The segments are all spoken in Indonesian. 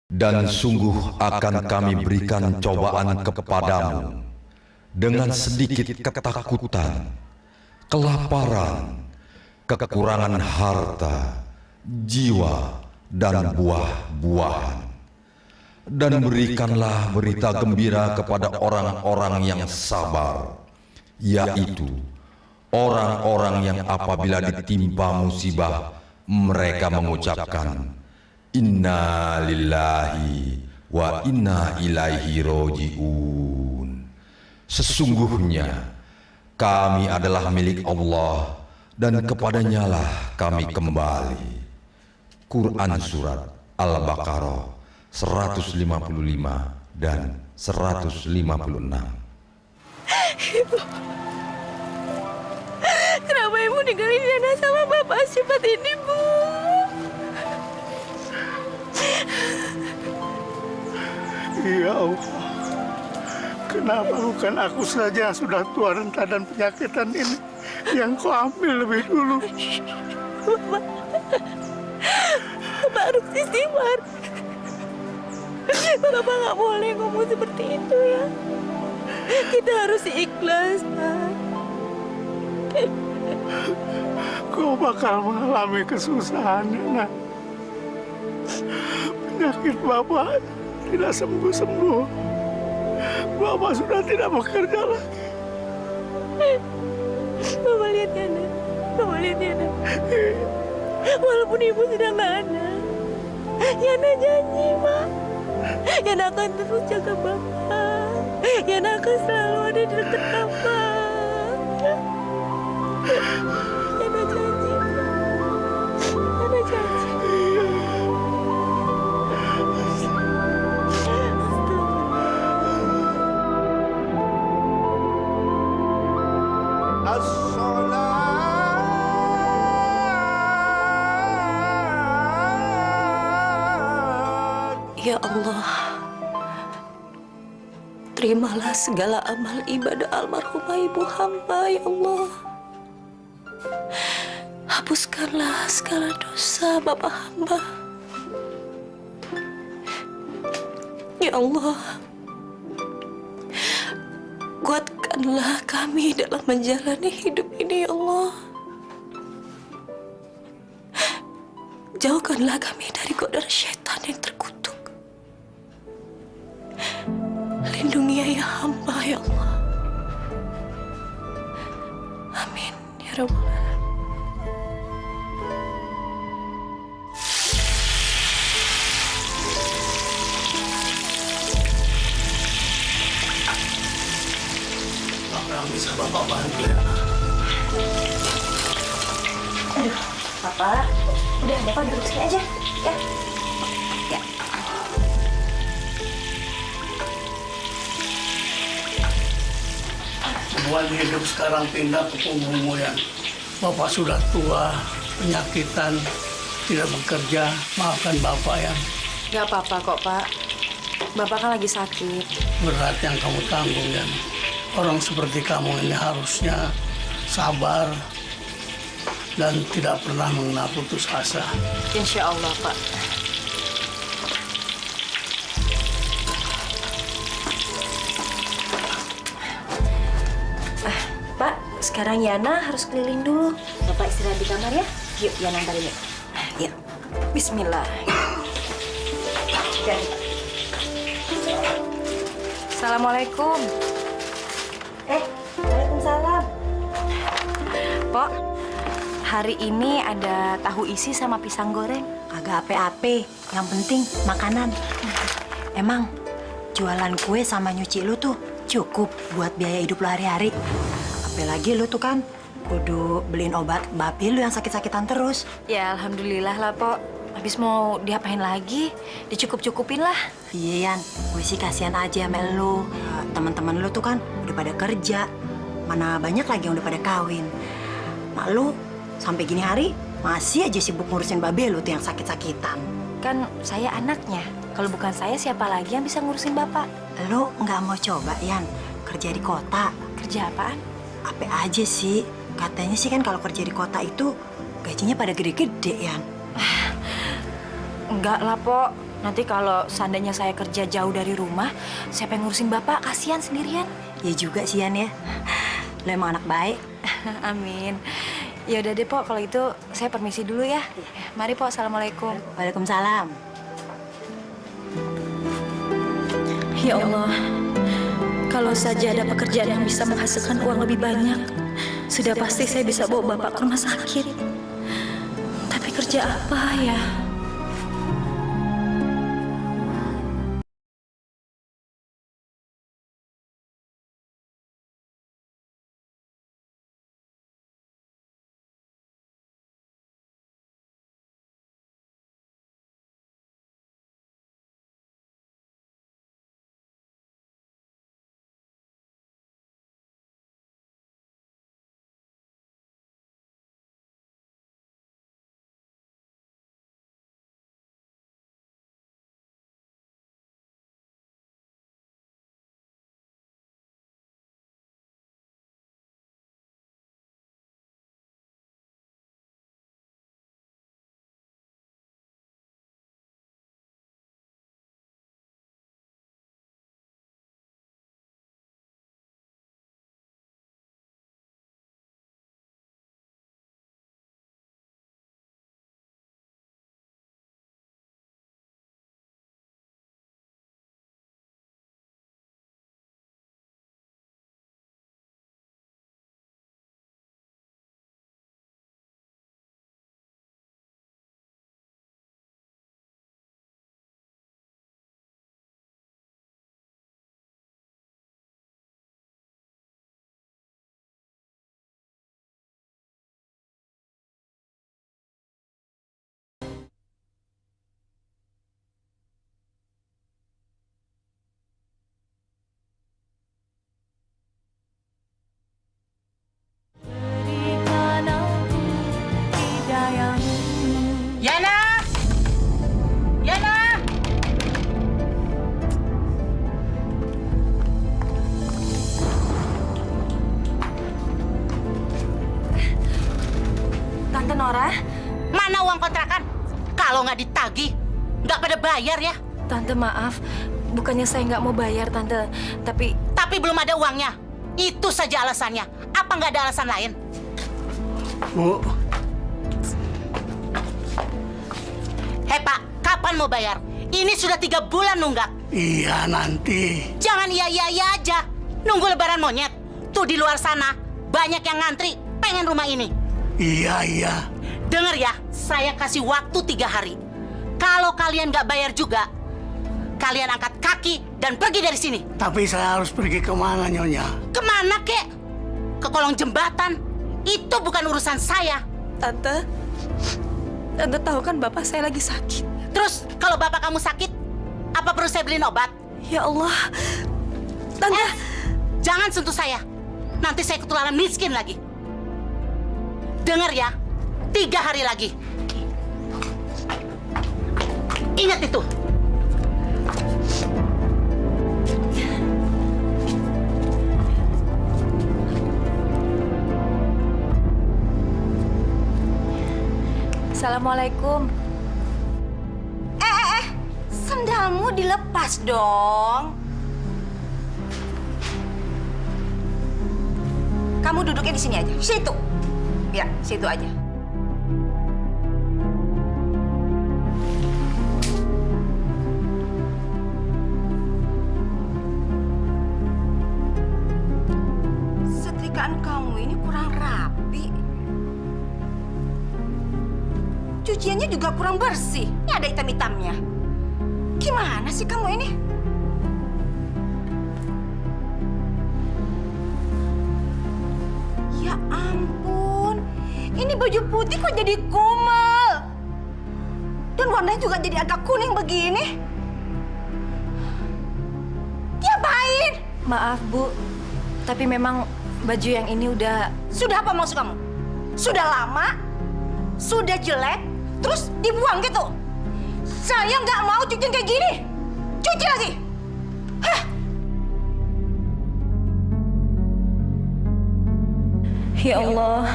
Dan sungguh akan kami berikan cobaan kepadamu dengan sedikit ketakutan, kelaparan, kekurangan harta, jiwa, dan buah-buahan. Dan berikanlah berita gembira kepada orang-orang yang sabar, yaitu orang-orang yang apabila ditimpa musibah, mereka mengucapkan, Inna lillahi wa inna ilaihi roji'un. Sesungguhnya kami adalah milik Allah dan kepadanya-lah kami kembali. Quran Surat Al-Baqarah 155 dan 156. Ibu, kenapa ibu ninggalin Yana sama bapak secepat ini, Bu? Ya Allah, kenapa bukan aku saja yang sudah tua renta dan penyakitan ini yang kau ambil lebih dulu? Bapak harus istighfar. Bapak nggak boleh ngomong seperti itu ya. Kita harus ikhlas, Pak. Kau bakal mengalami kesusahan, nak. Penyakit Bapak tidak sembuh-sembuh. Bapak sudah tidak bekerja lagi. Bapak lihat Yana. Bapak lihat Yana. Walaupun ibu sudah nggak ada, Yana janji, Pak. Yana akan terus jaga Bapak. Yana akan selalu ada di dekat Bapak. Yana janji, Pak. Yana janji. Ya Allah, terimalah segala amal ibadah almarhumah ibu hamba, ya Allah. Hapuskanlah segala dosa Bapak hamba. Ya Allah, kuatkanlah kami dalam menjalani hidup ini, ya Allah. Jauhkanlah kami dari godaan syaitan yang terkutuk. Lindungi ayah hamba, ya Allah. Amin, ya Rabbal Alamin. Apa yang bisa Bapak bantu, ya? Aduh, Bapak. Udah, Bapak duduk sini aja, ya. Ya. Semua hidup sekarang pindah ke punggungmu, ya. Bapak sudah tua, penyakitan, tidak bekerja. Maafkan Bapak, ya. Gak apa-apa kok, Pak. Bapak kan lagi sakit. Berat yang kamu tanggung, ya. Orang seperti kamu ini harusnya sabar dan tidak pernah mengenal putus asa. Insya Allah, Pak. Pak, sekarang Yana harus keliling dulu. Bapak istirahat di kamar ya. Yuk, Yana antarin yuk. Yuk. Bismillah. Jadi, Pak. Assalamualaikum. Waalaikumsalam. Pok, hari ini ada tahu isi sama pisang goreng. Agak ape-ape, yang penting makanan. Emang jualan kue sama nyuci lu tuh cukup buat biaya hidup lu hari-hari. Apalagi lu tuh kan kudu beliin obat babi lu yang sakit-sakitan terus. Ya, alhamdulillah lah, Pok. Habis mau diapain lagi? Dicukup-cukupin lah. Iya, Yan, gue sih kasihan aja sama lu. Teman-teman lu tuh kan udah pada kerja. Mana banyak lagi yang udah pada kawin. Mak lu sampai gini hari masih aja sibuk ngurusin babe lu tuh yang sakit-sakitan. Kan saya anaknya. Kalau bukan saya, siapa lagi yang bisa ngurusin Bapak? Lu nggak mau coba, Yan, kerja di kota? Kerja apaan? Apa aja sih? Katanya sih kan kalau kerja di kota itu gajinya pada gede-gede, Yan. Enggak lah, Pok. Nanti kalau seandainya saya kerja jauh dari rumah, siapa yang ngurusin Bapak? Kasihan sendirian. Ya juga sih, Yan ya. Lo emang anak baik. Amin. Ya udah deh, Pok. Kalau itu saya permisi dulu ya. Mari, Pok. Assalamualaikum. Waalaikumsalam. Ya Allah, kalau saja ada pekerjaan yang bisa menghasilkan uang lebih banyak, sudah pasti saya bisa bawa Bapak ke rumah sakit. Tapi kerja apa ya? Yana! Yana! Tante Nora? Mana uang kontrakan? Kalau nggak ditagih, nggak pada bayar ya. Tante maaf, bukannya saya nggak mau bayar Tante, tapi Tapi belum ada uangnya. Itu saja alasannya. Apa nggak ada alasan lain? Bu, Hei Pak, kapan mau bayar? Ini sudah 3 bulan nunggak. iya nanti. Jangan iya aja. Nunggu lebaran monyet. Tuh di luar sana, banyak yang ngantri, pengen rumah ini. Iya. Dengar ya, saya kasih waktu 3 hari. Kalau kalian nggak bayar juga, kalian angkat kaki dan pergi dari sini. Tapi saya harus pergi kemana, Nyonya? Kemana, kek? Ke kolong jembatan. Itu bukan urusan saya. Tante tahu kan Bapak saya lagi sakit. Terus, kalau bapak kamu sakit, apa perlu saya beliin obat? Ya Allah, Tante. Jangan sentuh saya. Nanti saya ketularan miskin lagi. Dengar ya, 3 hari lagi. Ingat itu. Assalamualaikum. Sendalmu dilepas dong. Kamu duduknya di sini aja. Situ. Ya, situ aja. Setrikaan kamu ini kurang rapi. Cuciannya juga kurang bersih. Ini ada hitam-hitamnya. Gimana sih kamu ini? Ya ampun, ini baju putih kok jadi kumel. Dan warnanya juga jadi agak kuning begini. Diapain? Maaf Bu, tapi memang baju yang ini udah... Sudah apa maksud kamu? Sudah lama? Sudah jelek? Terus dibuang gitu? Saya nggak mau cuci kayak gini. Cuci lagi. Hah? Ya Allah,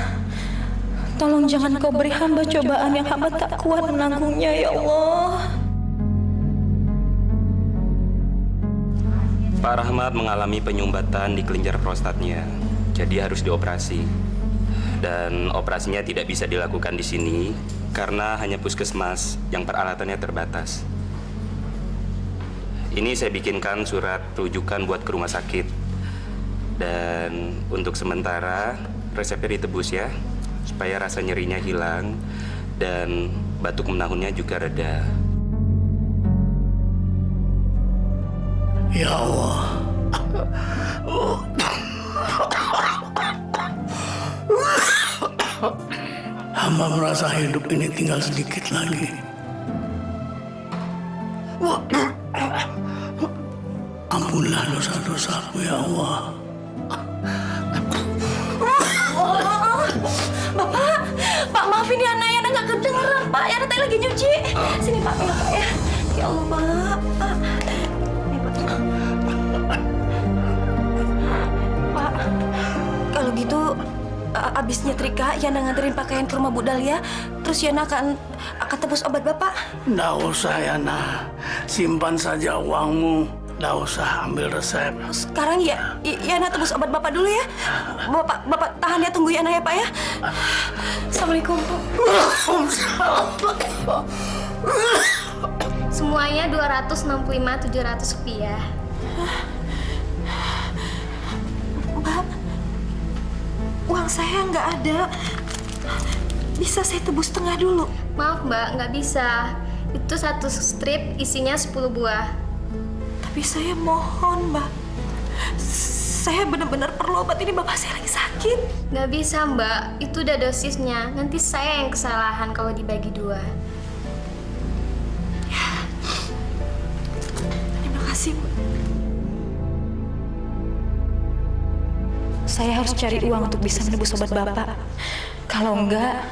tolong jangan kau beri hamba cobaan yang hamba tak kuat menanggungnya, ya Allah. Pak Rahmat mengalami penyumbatan di kelenjar prostatnya, jadi harus dioperasi. Dan operasinya tidak bisa dilakukan di sini karena hanya puskesmas yang peralatannya terbatas. Ini saya bikinkan surat rujukan buat ke rumah sakit. Dan untuk sementara resepnya ditebus ya, supaya rasa nyerinya hilang dan batuk menahunnya juga reda. Ya Allah. Hamba merasa hidup ini tinggal sedikit lagi. Ampunlah dosa-dosaku ya Allah. Pak, maafin ya, Yana nggak kedengeran, Pak. Yana tadi lagi nyuci. Sini, Pak, ya, Pak, ya. Ya Allah, Pak. Nih, Pak. Pak, kalau gitu, abis nyetrika, Yana nganterin pakaian ke rumah Bu Dahlia, terus Yana akan tebus obat Bapak. Nggak usah Yana, simpan saja uangmu. Nggak usah ambil resep. Sekarang ya, Yana tebus obat Bapak dulu ya. Bapak tahan ya, tunggu Yana ya, Pak ya. Assalamualaikum, Pak. Semuanya 265.700 rupiah. Mbak, uang saya nggak ada. Bisa saya tebus setengah dulu? Maaf Mbak, nggak bisa. Itu satu strip isinya 10 buah. Tapi saya mohon, Mbak. Saya benar-benar perlu obat ini. Bapak saya lagi sakit. Nggak bisa Mbak, itu udah dosisnya. Nanti saya yang kesalahan kalau dibagi 2. Terima kasih, Mbak. Saya harus cari uang untuk bisa menebus obat Bapak. Kalau enggak...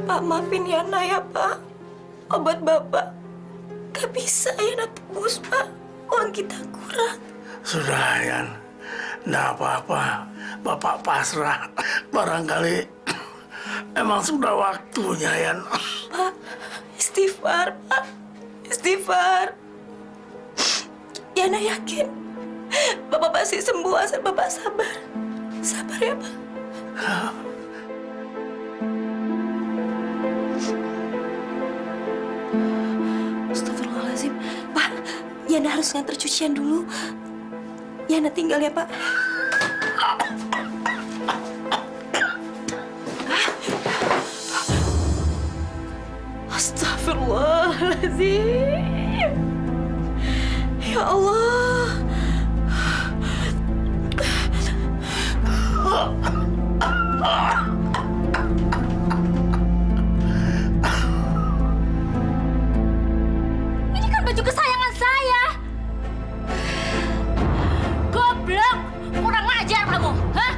Pak, maafin Yana ya, Pak. Obat Bapak gak bisa Yana tebus, Pak. Uang kita kurang. Sudah, Yan. Nggak apa-apa. Bapak pasrah. Barangkali emang sudah waktunya, Yan. Pak, istighfar, Pak. Istighfar. Yana yakin Bapak pasti sembuh asal Bapak sabar. Sabar ya, Pak. Astagfirullahaladzim. Pak, Yana harus nganter cucian dulu. Yana tinggal ya, Pak. Astagfirullahaladzim. Ya Allah. Ini kan baju kesayangan saya. Goblok, kurang ajar kamu, hah?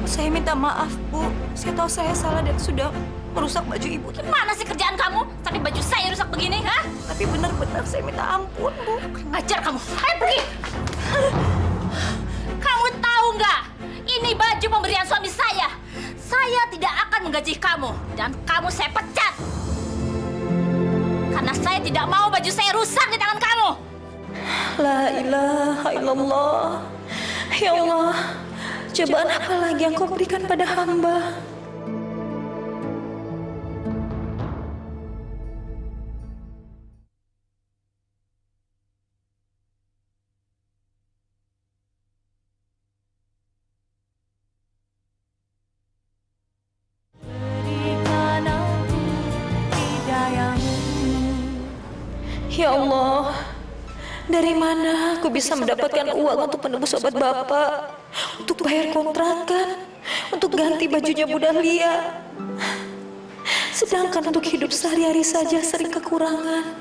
Saya minta maaf, Bu. Saya tahu saya salah dan sudah merusak baju Ibu. Gimana sih kerjaan kamu? Sampai baju saya rusak begini, hah? Tapi benar-benar saya minta ampun, Bu. Ngajar kamu. Ayo pergi. Kamu tahu nggak? Ini baju pemberian suami saya. Saya tidak akan menggaji kamu. Dan kamu saya pecat. Karena saya tidak mau baju saya rusak di tangan kamu. La ilaha illallah. Ya Allah, cobaan apa lagi yang kau berikan pada hamba? Ya Allah, dari mana aku bisa mendapatkan uang untuk menebus obat Bapak, untuk bayar kontrakan, untuk ganti bajunya Bu Dahlia. Sedangkan untuk hidup sehari-hari saja sering kekurangan.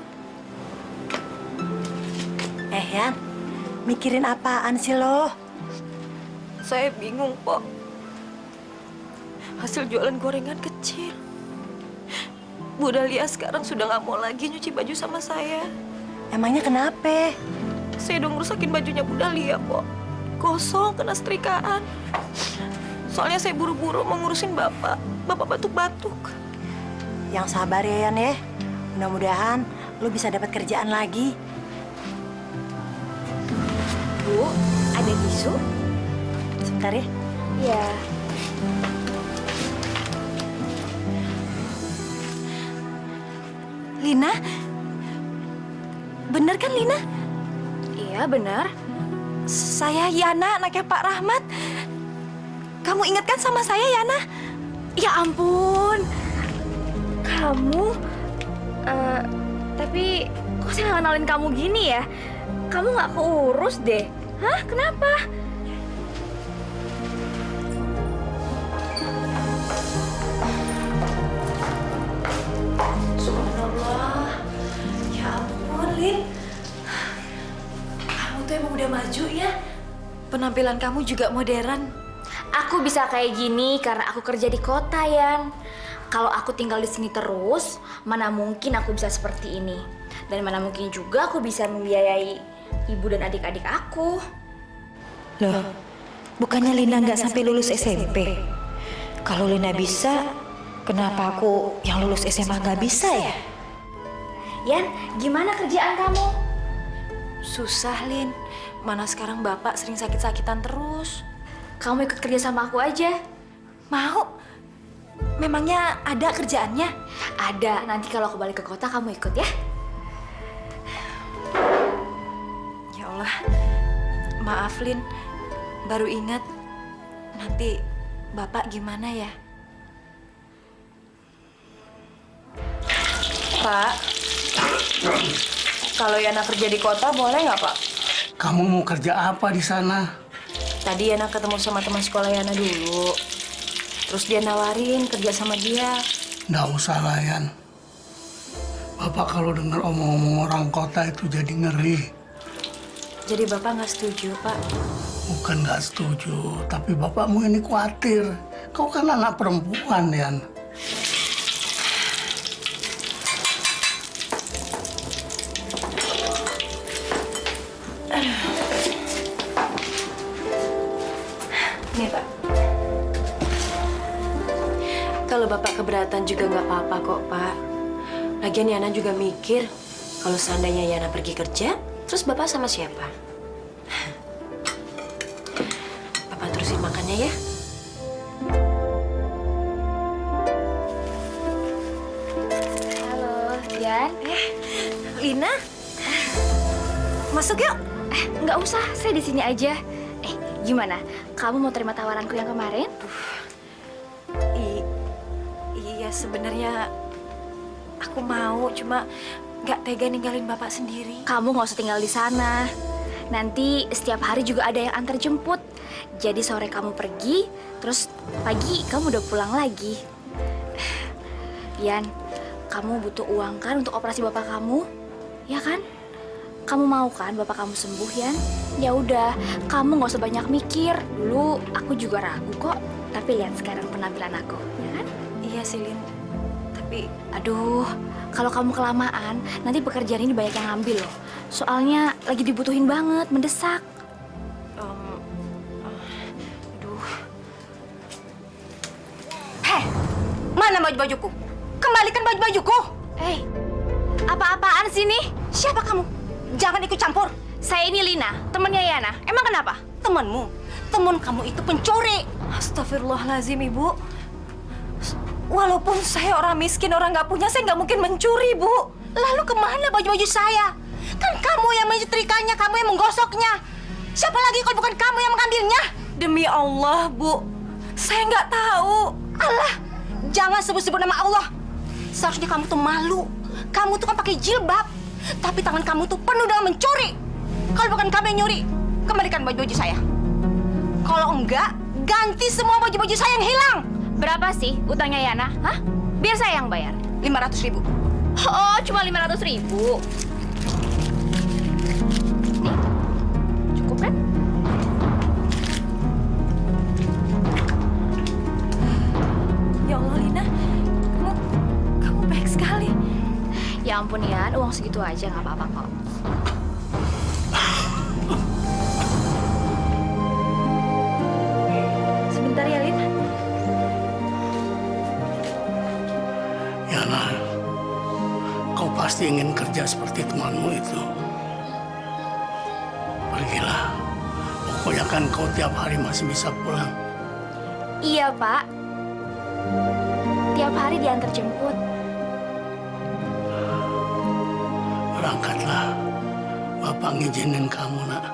Yan, mikirin apaan sih lo? Saya bingung, Pok. hasil jualan gorengan kecil. Bu Dahlia sekarang sudah nggak mau lagi nyuci baju sama saya. Emangnya kenapa? Saya udah ngerusakin bajunya Bu Dahlia, Po. Gosong, kena setrikaan. Soalnya saya buru-buru mau ngurusin Bapak. Bapak batuk-batuk. Yang sabar ya, Yan ya. Mudah-mudahan lu bisa dapat kerjaan lagi. Bu, ada tisu? Sebentar ya. Iya. Lina? Bener kan, Lina? Iya, benar. Saya Yana, anaknya Pak Rahmat. Kamu ingat kan sama saya, Yana? Ya ampun. Kamu, tapi kok saya nggak kenalin kamu gini ya? Kamu nggak keurus deh. Hah? Kenapa? Subhanallah. Ya ampun, Lin. Kamu tuh emang udah maju ya. Penampilan kamu juga modern. Aku bisa kayak gini karena aku kerja di kota, Yan. Kalau aku tinggal di sini terus, mana mungkin aku bisa seperti ini. Dan mana mungkin juga aku bisa membiayai ibu dan adik-adik aku. Loh, bukannya Lina nggak sampai lulus SMP? Kalau Lina bisa, kenapa aku yang lulus SMA nggak bisa ya? Yan, gimana kerjaan kamu? Susah, Lin. Mana sekarang Bapak sering sakit-sakitan terus. Kamu ikut kerja sama aku aja. Mau? Memangnya ada kerjaannya? Ada, nanti kalau aku balik ke kota kamu ikut ya. Ya Allah, maaf Lin, baru ingat. Nanti Bapak gimana ya? Pak, kalau Yana kerja di kota boleh nggak Pak? Kamu mau kerja apa di sana? Tadi Yana ketemu sama teman sekolah Yana dulu. Terus dia nawarin kerja sama dia. Nggak usah lah, Yan. Bapak kalau dengar omong-omong orang kota itu jadi ngeri. Jadi Bapak nggak setuju, Pak? Bukan nggak setuju, tapi bapakmu ini khawatir. Kau kan anak perempuan, Yan. Nih, Pak. Kalau Bapak keberatan juga nggak apa-apa kok, Pak. Lagian Yana juga mikir, kalau seandainya Yana pergi kerja, terus Bapak sama siapa? Bapak terusin makannya ya. Halo, Yan. Lina, masuk yuk. Nggak usah, saya di sini aja. Gimana? Kamu mau terima tawaranku yang kemarin? Iya, sebenarnya aku mau, cuma nggak tega ninggalin Bapak sendiri. Kamu nggak usah tinggal di sana. Nanti setiap hari juga ada yang antar jemput. Jadi sore kamu pergi, terus pagi kamu udah pulang lagi. Yan, kamu butuh uang kan untuk operasi bapak kamu? Ya kan? Kamu mau kan bapak kamu sembuh, Yan? Ya udah, kamu nggak usah banyak mikir. Dulu aku juga ragu kok, tapi lihat sekarang penampilan aku, ya kan? Iya sih, Lin. Tapi Aduh, kalau kamu kelamaan, nanti pekerjaan ini banyak yang ngambil loh. Soalnya lagi dibutuhin banget, mendesak. aduh, Heh, mana baju-bajuku? Kembalikan baju-bajuku. Apa-apaan sih nih? Siapa kamu? Jangan ikut campur. Saya ini Lina, temennya Yana. Emang kenapa? Temanmu, teman kamu itu pencuri. astagfirullahaladzim, Ibu. Walaupun saya orang miskin, orang nggak punya, saya nggak mungkin mencuri, Bu. Lalu kemana baju-baju saya? Kan kamu yang menyetrikanya, kamu yang menggosoknya. Siapa lagi kalau bukan kamu yang mengambilnya? Demi Allah, Bu. Saya nggak tahu. Allah, jangan sebut-sebut nama Allah. Seharusnya kamu tuh malu. Kamu tuh kan pakai jilbab, tapi tangan kamu tuh penuh dengan mencuri. Kalau bukan kamu yang nyuri, kembalikan baju-baju saya. Kalau enggak, ganti semua baju-baju saya yang hilang. Berapa sih utangnya Yana? Hah? Biar saya yang bayar. 500.000. Oh, cuma 500.000. Nih, cukup kan? Ya ampun Yan, uang segitu aja nggak apa-apa kok. Sebentar ya, Lin. Yana, kau pasti ingin kerja seperti temanmu itu. Pergilah. Pokoknya kan kau tiap hari masih bisa pulang. Iya Pak. Tiap hari diantar jemput. Berangkatlah. Bapak ngizinin kamu, nak.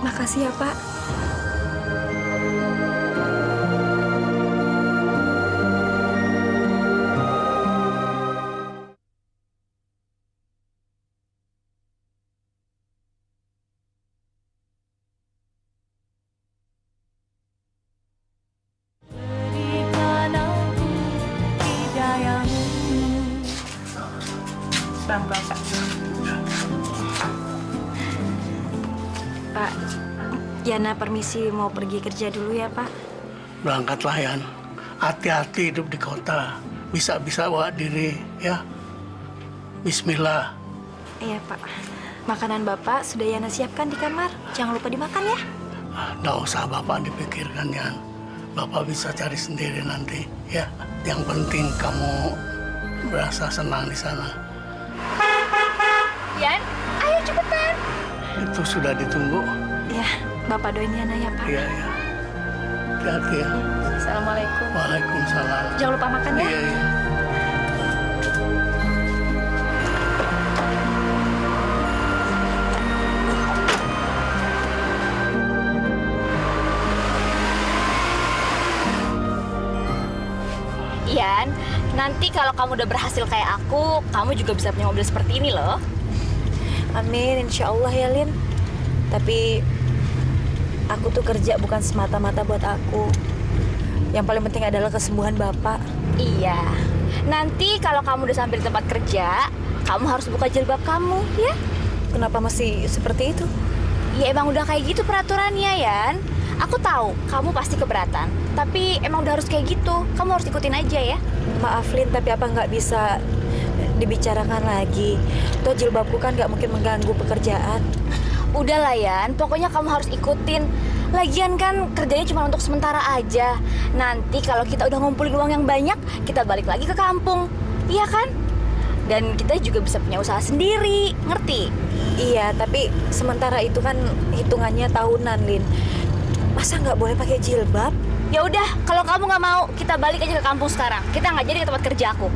Makasih ya, Pak. Pak, Yana permisi mau pergi kerja dulu ya, Pak. Berangkatlah, Yan. Hati-hati hidup di kota. Bisa-bisa bawa diri, ya. Bismillah. Iya, Pak. Makanan Bapak sudah Yana siapkan di kamar. Jangan lupa dimakan ya. Nggak usah Bapak dipikirkan, Yan. Bapak bisa cari sendiri nanti, ya. Yang penting kamu merasa senang di sana. Yan, ayo cepetan. Itu sudah ditunggu. Iya, Bapak doain Yana ya, Pak. Iya, iya. Hati-hati ya. Assalamualaikum. Waalaikumsalam. Jangan lupa makan ya. Iya, iya. Yan, nanti kalau kamu udah berhasil kayak aku, kamu juga bisa punya mobil seperti ini loh. Amin, insya Allah ya, Lin. Tapi aku tuh kerja bukan semata-mata buat aku. Yang paling penting adalah kesembuhan Bapak. Iya. Nanti kalau kamu udah sampai di tempat kerja, kamu harus buka jilbab kamu, ya? Kenapa masih seperti itu? Ya emang udah kayak gitu peraturannya, Yan. Aku tahu kamu pasti keberatan, tapi emang udah harus kayak gitu. Kamu harus ikutin aja ya. Maaf, Lin, tapi apa nggak bisa dibicarakan lagi? Toh jilbabku kan nggak mungkin mengganggu pekerjaan. Udahlah, Yan. Pokoknya kamu harus ikutin. Lagian kan kerjanya cuma untuk sementara aja. Nanti kalau kita udah ngumpulin uang yang banyak, kita balik lagi ke kampung. Iya kan? Dan kita juga bisa punya usaha sendiri. Ngerti? Iya, tapi sementara itu kan hitungannya tahunan, Lin. Masa nggak boleh pakai jilbab? Ya udah, kalau kamu nggak mau, kita balik aja ke kampung sekarang. Kita nggak jadi ke tempat kerja aku.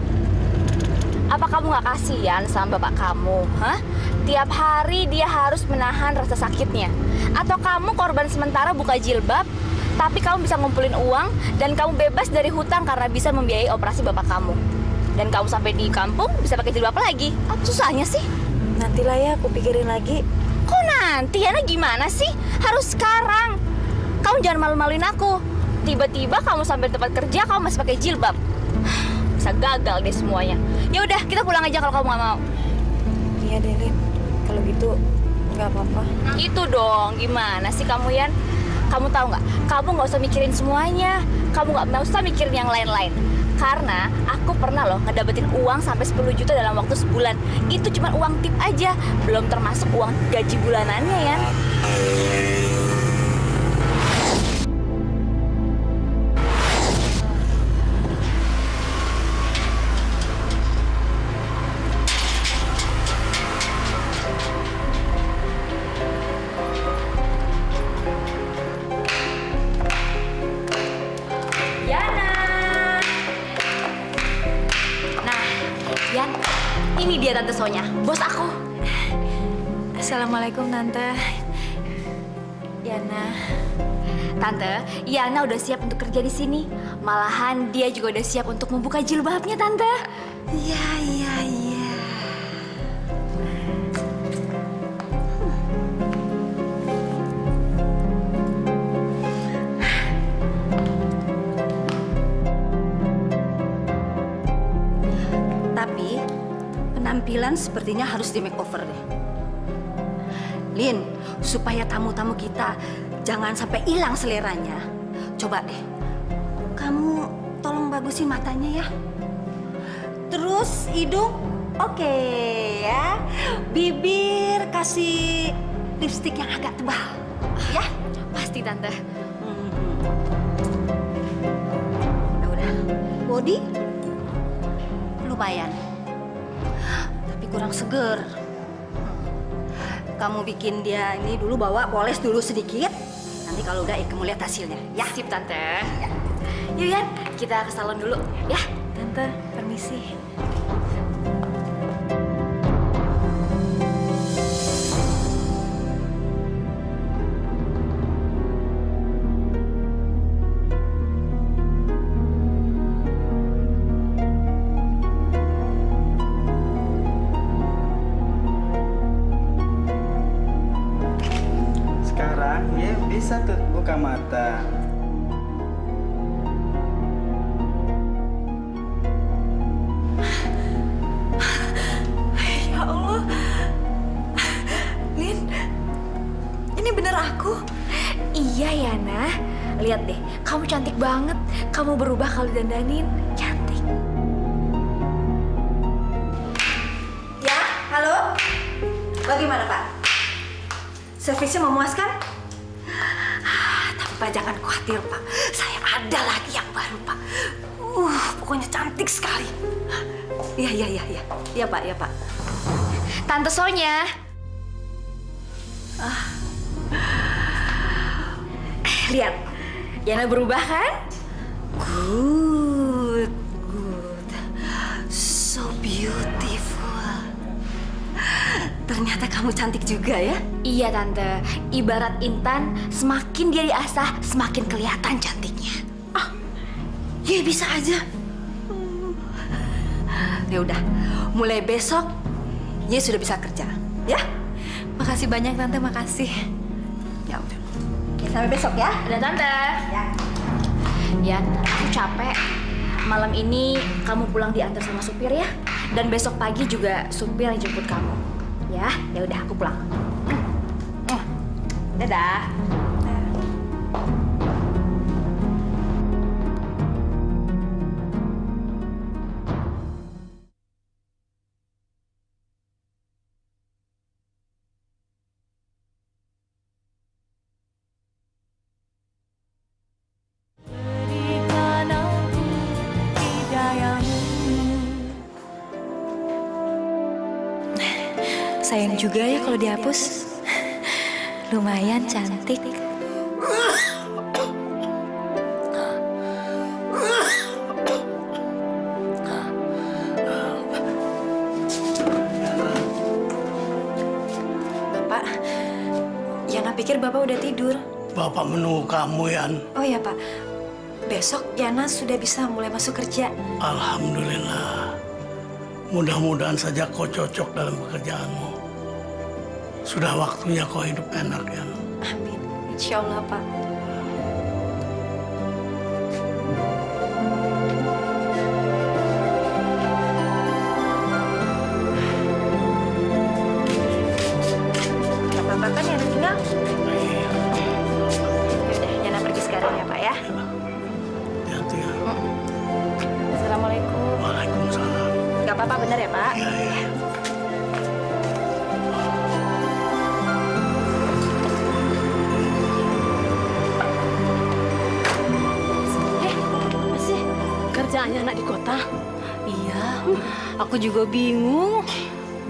Apa kamu nggak kasihan sama bapak kamu? Hah? Tiap hari dia harus menahan rasa sakitnya. Atau kamu korban sementara buka jilbab, tapi kamu bisa ngumpulin uang dan kamu bebas dari hutang karena bisa membiayai operasi bapak kamu. Dan kamu sampai di kampung bisa pakai jilbab lagi. Apa susahnya sih? Nantilah ya, aku pikirin lagi. Kok nanti? Yana gimana sih? Harus sekarang. Kamu jangan malu-maluin aku. Tiba-tiba kamu sampai tempat kerja, kamu masih pakai jilbab. Bisa gagal deh semuanya. Ya udah, kita pulang aja kalau kamu nggak mau. Iya deh, Lin. Kalau gitu nggak apa-apa. Itu dong, gimana sih kamu, Yan? Kamu tahu nggak? Kamu nggak usah mikirin semuanya. Kamu nggak usah mikirin yang lain-lain. Karena aku pernah loh ngedapetin uang sampai 10 juta dalam waktu sebulan. Itu cuma uang tip aja, belum termasuk uang gaji bulanannya, Yan. Yan, ini dia Tante Sonya, bos aku. Assalamualaikum, Tante. Yana. Tante, Yana udah siap untuk kerja di sini. Malahan dia juga udah siap untuk membuka jilbabnya, Tante. Iya, iya, iya. Tapi penampilan sepertinya harus di makeover deh. Lin, supaya tamu-tamu kita jangan sampai hilang seleranya. Coba deh, kamu tolong bagusin matanya ya. Terus hidung, oke ya. Bibir kasih lipstik yang agak tebal, ya. Pasti Tante. Nah, udah. Body lumayan, tapi kurang seger. Kamu bikin dia ini dulu, bawa poles dulu sedikit. Nanti kalau udah kamu lihat hasilnya, ya. Sip Tante. Ya. Yuk Yan, kita ke salon dulu ya. Tante, permisi. Sekarang ya bisa tuh buka mata. Ya Allah. Lin, ini bener aku? Iya Yana, lihat deh, kamu cantik banget. Kamu berubah kalau dandanin, cantik. Ya, halo. Bagaimana, Pak? Servisnya memuaskan? Tapi Pak jangan khawatir, Pak. Saya ada lagi yang baru, Pak. Pokoknya cantik sekali. Iya. Iya, Pak, ya, Pak. Tante Sonya. Lihat, Yana berubah kan? Good. So beautiful. Ternyata kamu cantik juga ya? Iya Tante, ibarat intan, semakin dia diasah, semakin kelihatan cantiknya. Ya bisa aja. Ya udah, mulai besok Ye sudah bisa kerja, ya? Makasih banyak Tante, makasih. Ya udah. Oke, sampai besok ya. Ada Tante. Ya. Yan, aku capek. Malam ini kamu pulang diantar sama supir ya. Dan besok pagi juga supir yang jemput kamu. Ya udah aku pulang. Dadah. Sayang juga ya kalau dihapus. Lumayan cantik. Bapak, Yana pikir Bapak udah tidur. Bapak menunggu kamu, Yan. Oh ya Pak, besok Yana sudah bisa mulai masuk kerja. Alhamdulillah. Mudah-mudahan saja kau cocok dalam pekerjaanmu. Sudah waktunya kau hidup enak, Yan. Amin, insya Allah Pak. Gak apa-apa kan Yana tinggal? Iya. Yaudah, Yana pergi sekarang ya Pak ya. Hati-hati ya. Assalamualaikum. Waalaikumsalam. Gak apa-apa bener ya Pak? Iya. Masih kerjaannya anak di kota. Iya, aku juga bingung.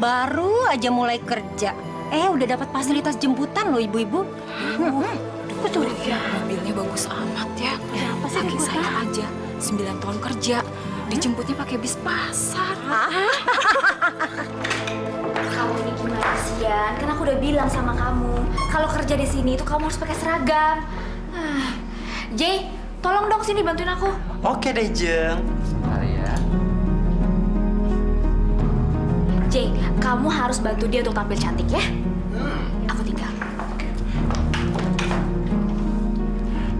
Baru aja mulai kerja. Udah dapat fasilitas jemputan loh ibu-ibu. Betul ya. Mobilnya bagus amat ya. Kenapa sih Laki di saya kota? aja 9 tahun kerja. Dijemputnya pakai bis pasar. Kamu ini gimana sih Yan? Kan aku udah bilang sama kamu, kalau kerja di sini itu kamu harus pakai seragam. Jay, tolong dong sini bantuin aku. Oke deh, Jeng. Sebentar ya. Jay, kamu harus bantu dia untuk tampil cantik ya. Aku tinggal.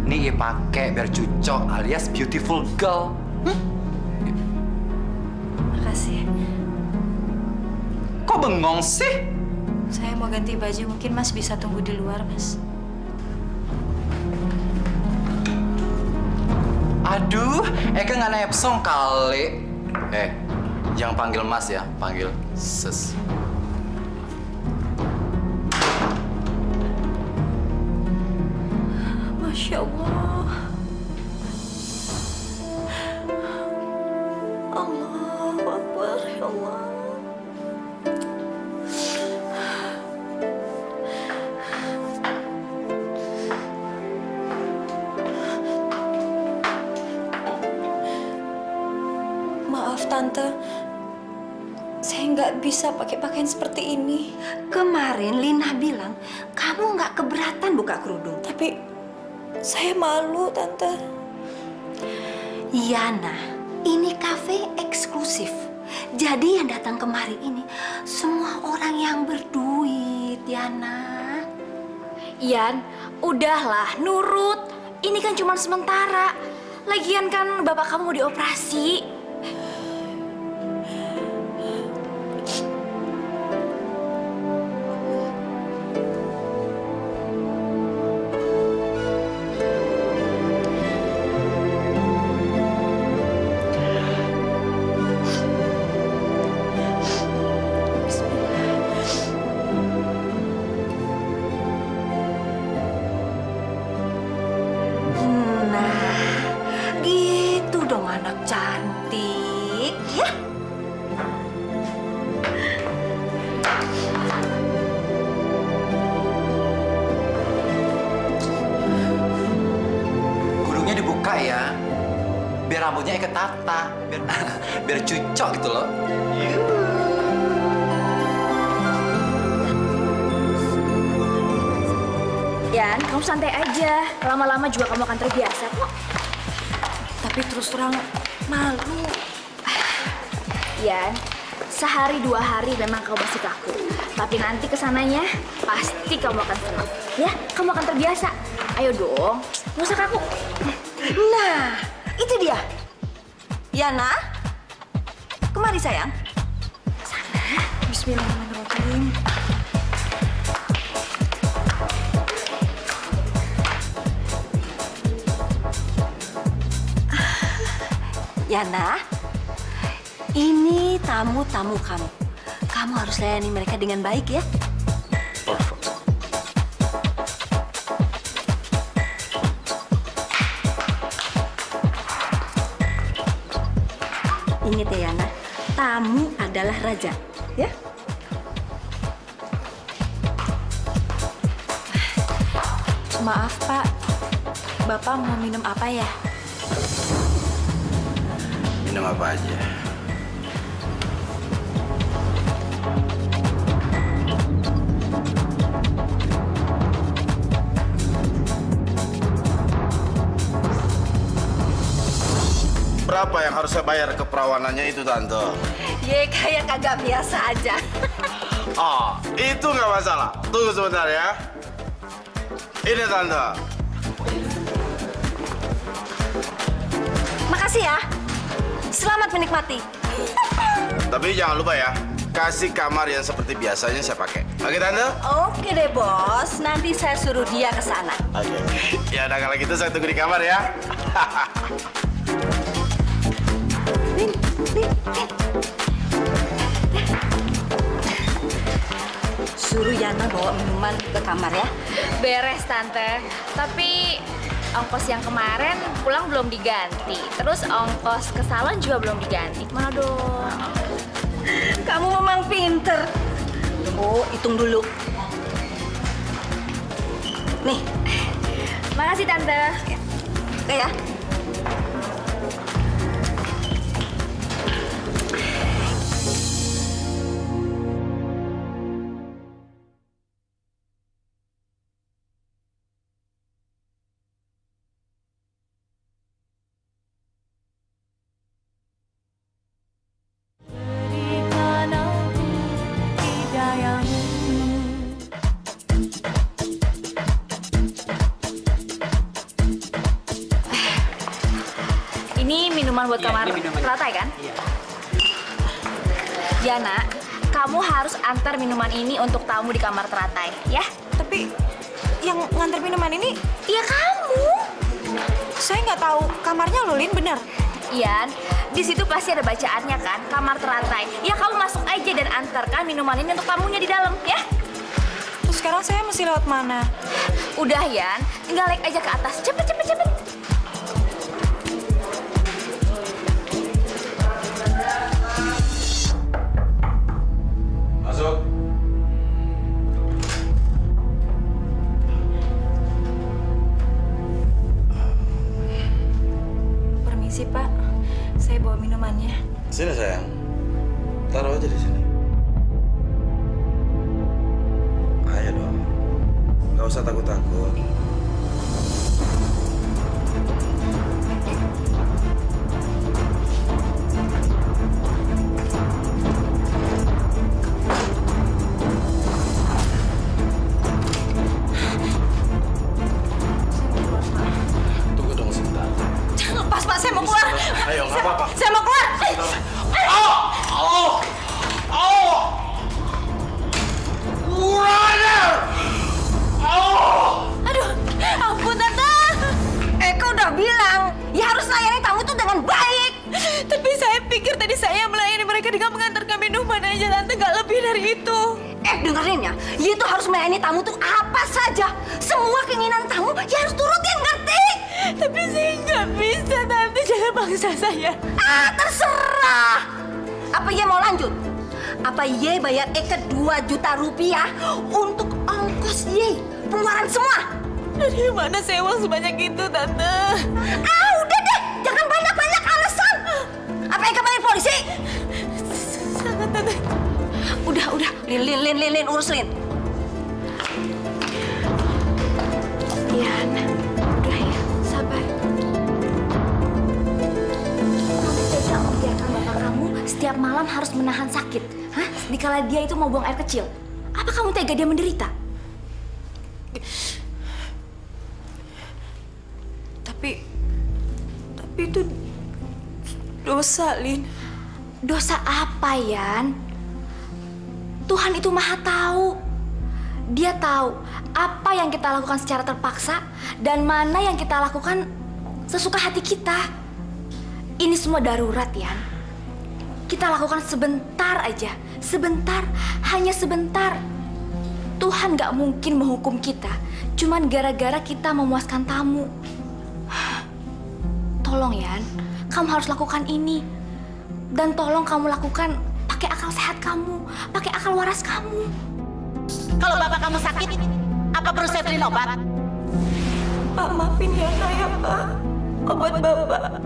Nih pakai biar cucok alias beautiful girl. Makasih. Kok bengong sih? Saya mau ganti baju, mungkin Mas bisa tunggu di luar, Mas. Aduh, Eka nggak nepsong kali. Jangan panggil Mas ya, panggil Ses. Masya Allah. Allahu Akbar, ya Allah. Maaf Tante, saya nggak bisa pakai pakaian seperti ini. Kemarin Lina bilang kamu nggak keberatan buka kerudung. Tapi saya malu Tante. Yana, ini kafe eksklusif. Jadi yang datang kemari ini semua orang yang berduit, Yana. Ian, udahlah, nurut. Ini kan cuma sementara. Lagian kan bapak kamu mau dioperasi. Nah, gitu dong anak cantik, ya. Gulungnya dibuka ya, biar rambutnya ikat tata, biar cucok gitu loh. Ian, kamu santai aja. Lama-lama juga kamu akan terbiasa kok. Tapi terus terang malu. Ian, sehari 2 hari memang kamu masih kaku. Tapi nanti kesananya pasti kamu akan senang. Ya, kamu akan terbiasa. Ayo dong, nggak usah kaku. Nah, itu dia. Yana, kemari sayang. Bismillahirrahmanirrahim. Yana, ini tamu-tamu kamu. Kamu harus layani mereka dengan baik ya. Ingat ya Yana, tamu adalah raja, ya. Maaf Pak, Bapak mau minum apa ya? Minum apa aja. Berapa yang harus saya bayar keperawanannya itu, Tante? Ye, kayak kagak biasa aja. Oh, itu nggak masalah. Tunggu sebentar ya. Ini, Tante. Makasih ya. Selamat menikmati. Tapi jangan lupa ya, kasih kamar yang seperti biasanya saya pakai. Oke, Tante? Oke deh, Bos. Nanti saya suruh dia ke sana. Oke. Ya udah kalau gitu saya tunggu di kamar ya. Lin. Suruh Yana bawa minuman ke kamar ya. Beres, Tante. Tapi ongkos yang kemarin pulang belum diganti. Terus ongkos ke salon juga belum diganti. Mana dong? Kamu memang pinter. Oh, hitung dulu. Nih. Makasih, Tante. Oke ya. Ini minuman buat kamar teratai kan? Iya. Yana, kamu harus antar minuman ini untuk tamu di kamar teratai, ya? Tapi yang nganter minuman ini Iya kamu. saya nggak tahu kamarnya loh, Lin, benar. Ian, di situ pasti ada bacaannya kan, kamar teratai. Ya kamu masuk aja dan antarkan minuman ini untuk tamunya di dalam, ya. Terus sekarang saya mesti lewat mana? Udah, Ian, tinggal naik aja ke atas. Cepet, cepet, cepet. Masuk. Permisi, Pak. Saya bawa minumannya. Sini sayang. Taruh aja di sini. Ayo dong. Nggak usah takut-takut. Tunggu dong sebentar. Jangan lepas, Pak. Saya mau keluar. Ayo, nggak apa-apa. Saya mau keluar. Aduh, ampun, Tante. Eka udah bilang, ya harus layani tamu tuh dengan baik. Tapi saya pikir tadi saya melayani mereka dengan mengantarkan minuman aja, Tante. Nggak lebih dari itu. Dengerin ya, dia tuh harus melayani tamu tuh apa saja. Semua keinginan tamu, ya harus turutin, ngerti? Tapi saya nggak bisa, Tante. Jangan paksa saya. Terserah. Apa Ye mau lanjut? Apa Ye bayar Eka 2 juta rupiah untuk ongkos Ye? Pengeluaran semua. Dari mana saya uang sebanyak itu, Tante? Udah deh, jangan banyak-banyak alasan. Apa Eka panggil polisi? Sangat, Tante. Udah. Lin, urus Lin. Ian, udah ya, sabar. Kamu tega membiarkan bapak kamu setiap malam harus menahan sakit, hah? Dikala dia itu mau buang air kecil. Apa kamu tega dia menderita? Tapi itu dosa, Lin. Dosa apa, Yan? Tuhan itu maha tahu. Dia tahu apa yang kita lakukan secara terpaksa dan mana yang kita lakukan sesuka hati kita. Ini semua darurat, Yan. Kita lakukan sebentar aja. Sebentar, hanya sebentar. Tuhan gak mungkin menghukum kita cuman gara-gara kita memuaskan tamu. Tolong, Yan, kamu harus lakukan ini. Dan tolong kamu lakukan pakai akal sehat kamu, pakai akal waras kamu. Kalau bapak kamu sakit, apa perlu saya beliin obat? Pak, maafin Yana ya, Pak. Obat Bapak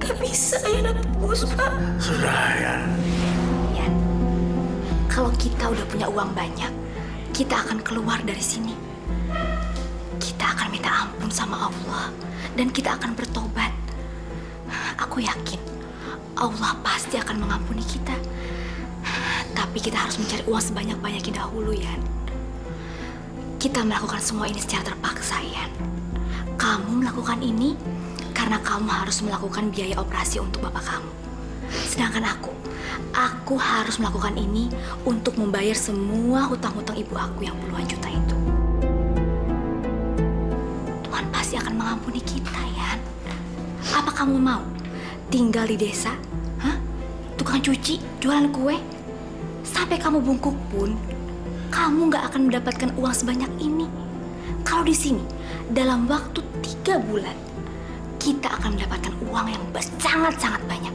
gak bisa Yana tebus, Pak. Sudah ya. Yan, kalau kita udah punya uang banyak, kita akan keluar dari sini. Kita akan minta ampun sama Allah dan kita akan bertobat. Aku yakin Allah pasti akan mengampuni kita. Tapi kita harus mencari uang sebanyak-banyaknya dahulu, Yan. Kita melakukan semua ini secara terpaksa, Yan. Kamu melakukan ini karena kamu harus melakukan biaya operasi untuk bapak kamu. Sedangkan aku harus melakukan ini untuk membayar semua hutang-hutang ibu aku yang puluhan juta itu. Tuhan pasti akan mengampuni kita, Yan. Apa kamu mau tinggal di desa? Hah? Tukang cuci, jualan kue? Sampai kamu bungkuk pun, kamu nggak akan mendapatkan uang sebanyak ini. Kalau di sini, dalam waktu 3 bulan, kita akan mendapatkan uang yang sangat-sangat banyak.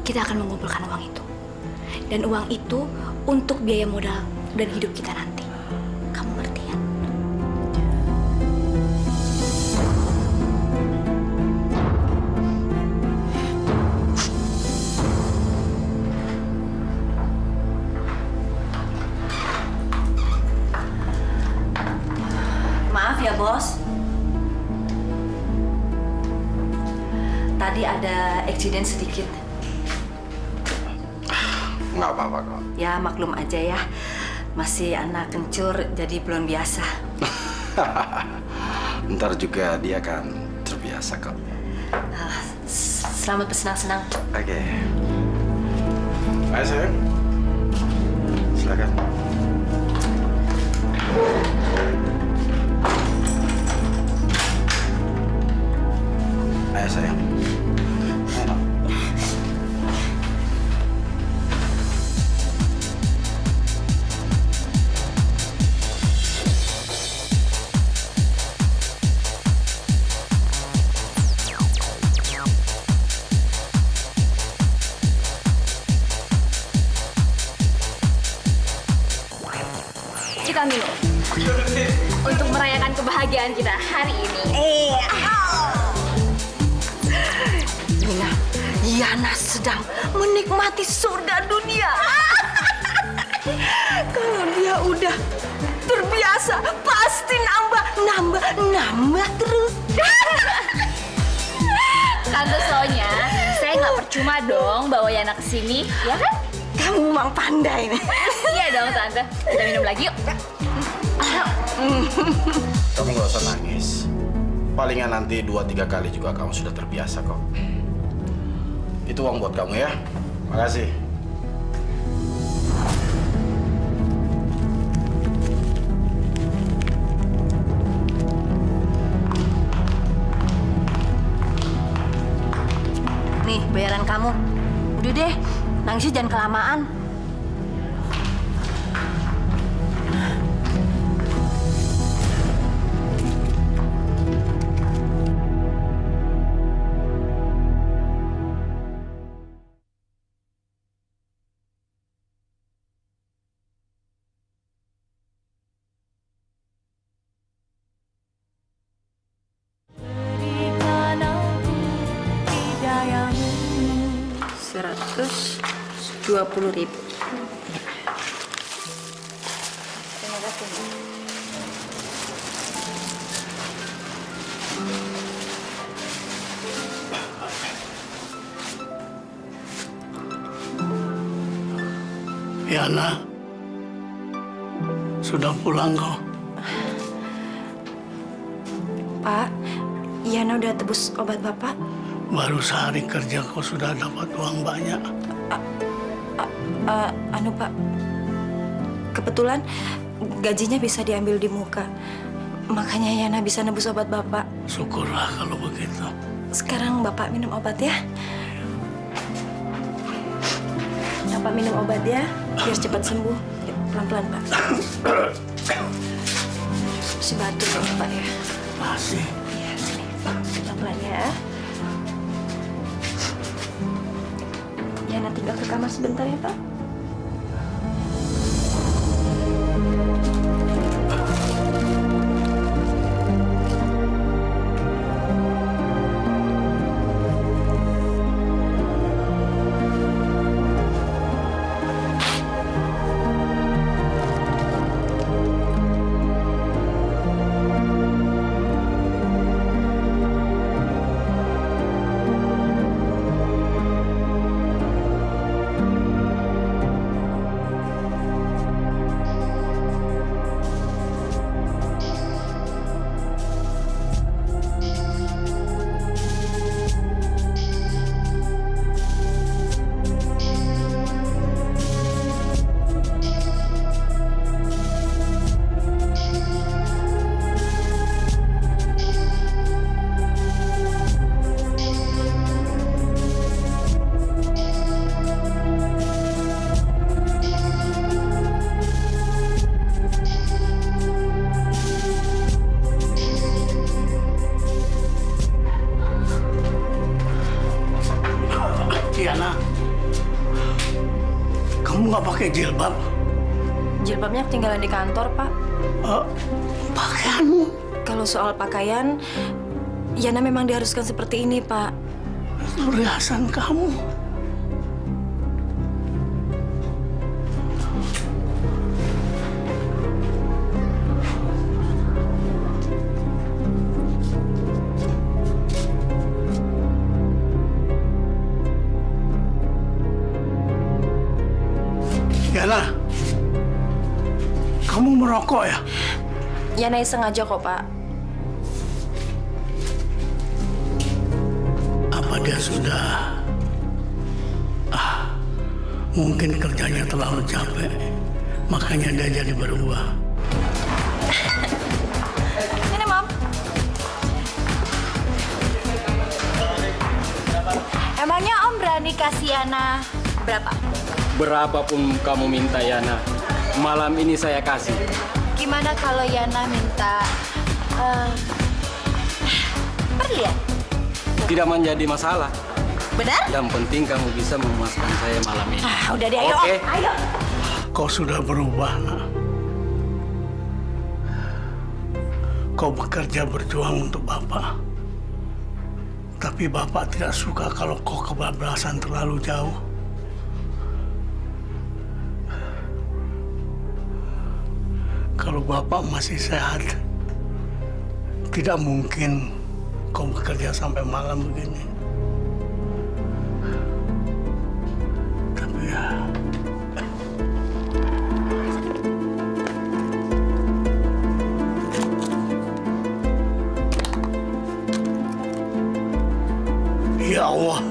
Kita akan mengumpulkan uang itu. Dan uang itu untuk biaya modal dan hidup kita nanti. Kamu ngerti ya? Maaf ya, Bos. Tadi ada eksiden sedikit. Nggak apa-apa kok. Ya, maklum aja ya. Masih anak kencur, jadi belum biasa. Ntar juga dia akan terbiasa kok. Selamat bersenang-senang. Oke. Ayo sayang. Silakan. Ayo sayang. Kita minum untuk merayakan kebahagiaan kita hari ini. Yana sedang menikmati surga dunia. Kalau dia udah terbiasa, pasti nambah terus. Tante Sonya, saya nggak percuma dong bawa Yana ke sini, ya kan? Kamu memang pandai nih. Iya dong Tante. Kita minum lagi yuk. Kamu nggak usah nangis. Palingan nanti 2-3 kali juga kamu sudah terbiasa kok. Itu uang buat kamu ya. Makasih. Nih, bayaran kamu. Udah deh, nangisnya jangan kelamaan. Rp120.000. Terima kasih. Yana, sudah pulang kau? Pak, Yana udah tebus obat Bapak? Baru sehari kerja kau sudah dapat uang banyak. Anu Pak, kebetulan gajinya bisa diambil di muka. Makanya Yana bisa nebus obat Bapak. Syukurlah kalau begitu. Sekarang Bapak minum obat ya. Bapak minum obat ya, biar cepat sembuh. Yuk, pelan-pelan Pak. Si batuk ya Pak ya. Masih. Iya, sini. Pelan-pelan ya. Yana tinggal ke kamar sebentar ya Pak. Yana, kamu nggak pakai jilbab? Jilbabnya ketinggalan di kantor, Pak. Pakaianmu? Kalau soal pakaian, Yana memang diharuskan seperti ini, Pak. Perhiasan kamu. Yana, kamu merokok ya? Yana sengaja kok, Pak. Apa dia sudah... mungkin kerjanya terlalu capek, makanya dia jadi berubah. Ini, Mam. Emangnya Om berani kasih Yana berapa? Berapapun kamu minta, Yana. Malam ini saya kasih. Gimana kalau Yana minta berlian? Tidak menjadi masalah. Benar? Yang penting kamu bisa memuaskan saya malam ini. Udah deh, ayo Oke. Om, ayo. Kau sudah berubah, nak. Kau bekerja berjuang untuk Bapak. Tapi Bapak tidak suka kalau kau kebablasan terlalu jauh. Kalau Bapak masih sehat, tidak mungkin kau bekerja sampai malam begini. Tapi ya... Ya Allah,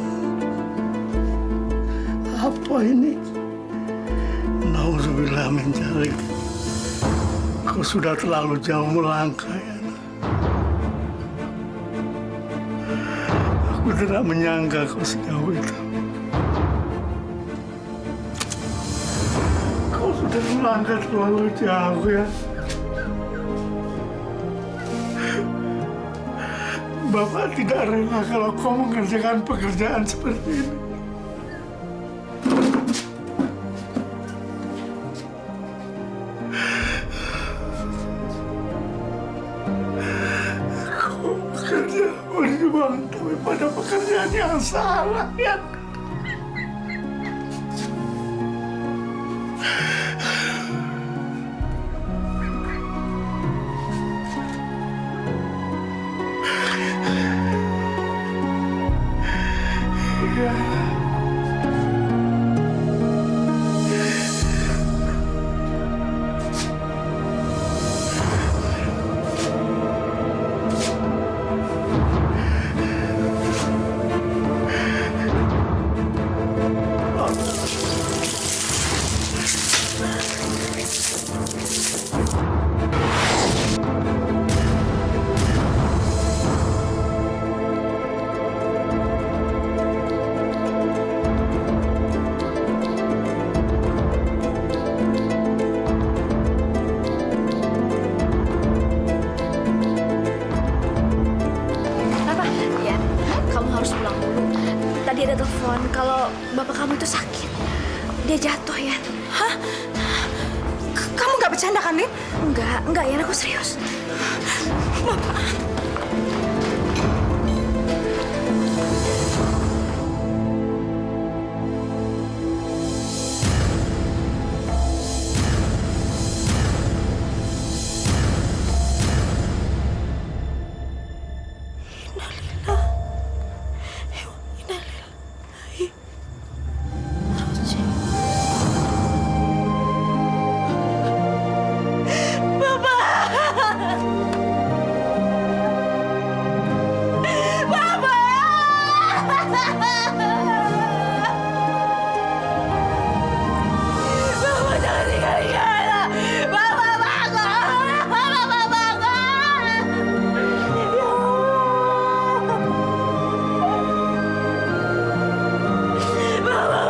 apa ini? Nauzubillah min dzalik. Kau sudah terlalu jauh melangkah, ya. Aku tidak menyangka kau sejauh itu. Kau sudah melangkah terlalu jauh, ya. Bapak tidak rela kalau kau mengerjakan pekerjaan seperti ini. Kau bekerja berjuang tapi pada pekerjaan yang salah, ya. Tadi ada telepon kalau bapak kamu itu sakit. Dia jatuh, ya. Hah? Kamu nggak bercanda kan, Lin? Enggak, ya, aku serius. Bapak.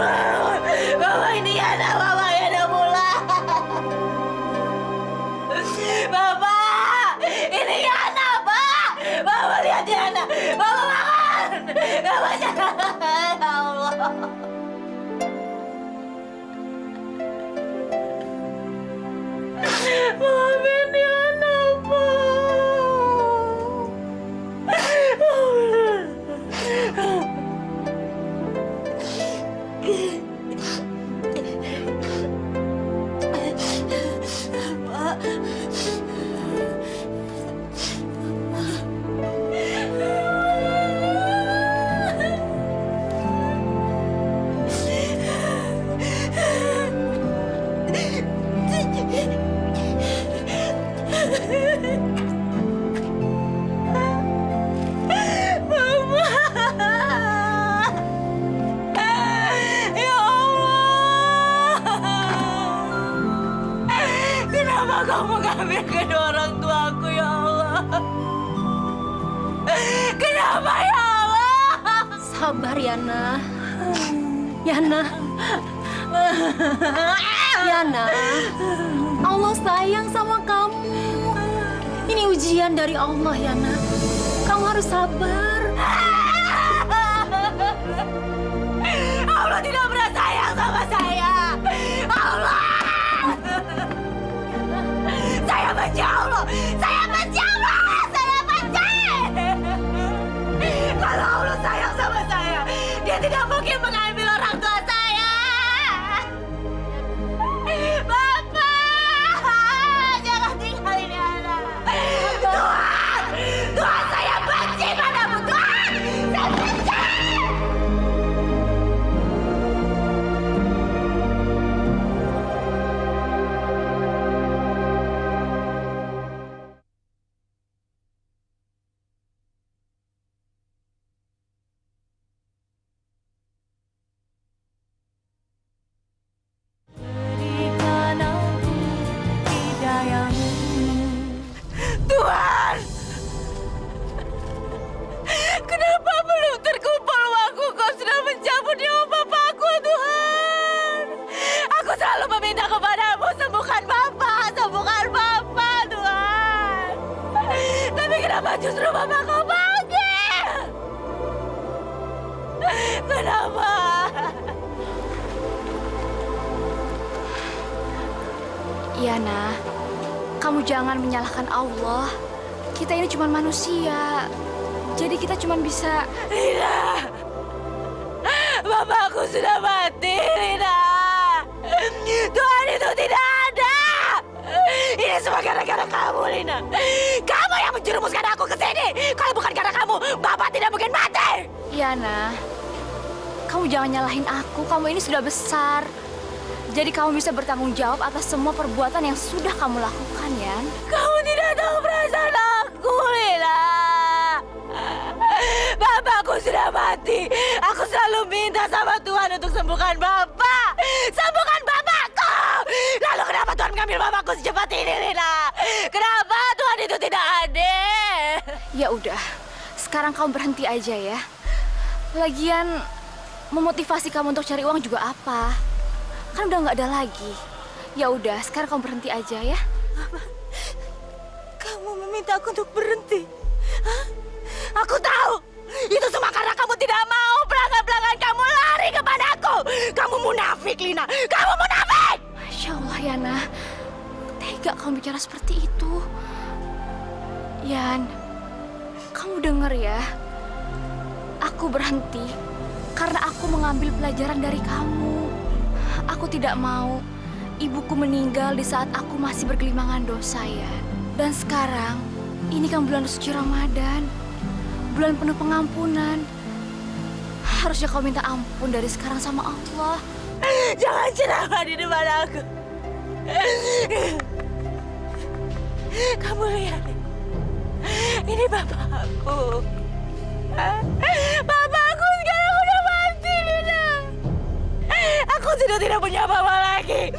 Maafin Yana, Pak. Kamu ngambil kedua orang tuaku, ya Allah. Kenapa, ya Allah? sabar, Yana. Yana. Yana. Allah sayang sama kamu. Ini ujian dari Allah, Yana. Kamu harus sabar. Allah tidak pernah sayang sama saya. Allah. Saya benci Allah. Saya benci Allah. Saya benci. Kalau Allah sayang sama saya, Dia tidak mungkin mengambil orang tua saya. Bapak, jangan tinggalin anak. Tuhan, Tuhan saya benci padamu. Tuhan, saya benci. Tuhan, kenapa belum terkumpul uangku? Kau sudah mencabut nyawa bapakku, Tuhan. Aku selalu meminta kepadamu, sembuhkan Bapak, Tuhan. Tapi kenapa justru Bapak kau panggil? Kenapa? Yana, kamu jangan menyalahkan Allah. Kita ini cuma manusia. Jadi kita cuma bisa... Lina, bapakku sudah mati, Lina. Tuhan itu tidak ada. Ini semua gara-gara kamu, Lina. Kamu yang menjerumuskan aku ke sini. Kalau bukan karena kamu, Bapak tidak mungkin mati. Yana, kamu jangan nyalahin aku. Kamu ini sudah besar. Jadi kamu bisa bertanggung jawab atas semua perbuatan yang sudah kamu lakukan, Yan. Kamu tidak tahu perasaan aku, Lina. Bapakku sudah mati. Aku selalu minta sama Tuhan untuk sembuhkan Bapak. Sembuhkan Bapakku. Lalu kenapa Tuhan mengambil Bapakku secepat ini, Lina? Kenapa Tuhan itu tidak adil? Ya udah, sekarang kamu berhenti aja ya. Lagian, memotivasi kamu untuk cari uang juga apa? Kan udah nggak ada lagi. Ya udah, sekarang kamu berhenti aja ya. Apa? Kamu meminta aku untuk berhenti? Hah? Aku tahu. Itu semua karena kamu tidak mau pelanggan-pelanggan kamu lari kepadaku. Kamu munafik, Lina. Kamu munafik! Masya Allah, Yana. Tega kamu bicara seperti itu. Yan, kamu denger ya. Aku berhenti karena aku mengambil pelajaran dari kamu. Aku tidak mau ibuku meninggal di saat aku masih bergelimangan dosa, ya. Dan sekarang, ini kan bulan suci Ramadan. Bulan penuh pengampunan. Harusnya kau minta ampun dari sekarang sama Allah. Jangan ceramah di depan aku. Kamu lihat. Ini bapakku. Bapakku sekarang udah mati, Lina. Aku sudah tidak punya apa-apa lagi.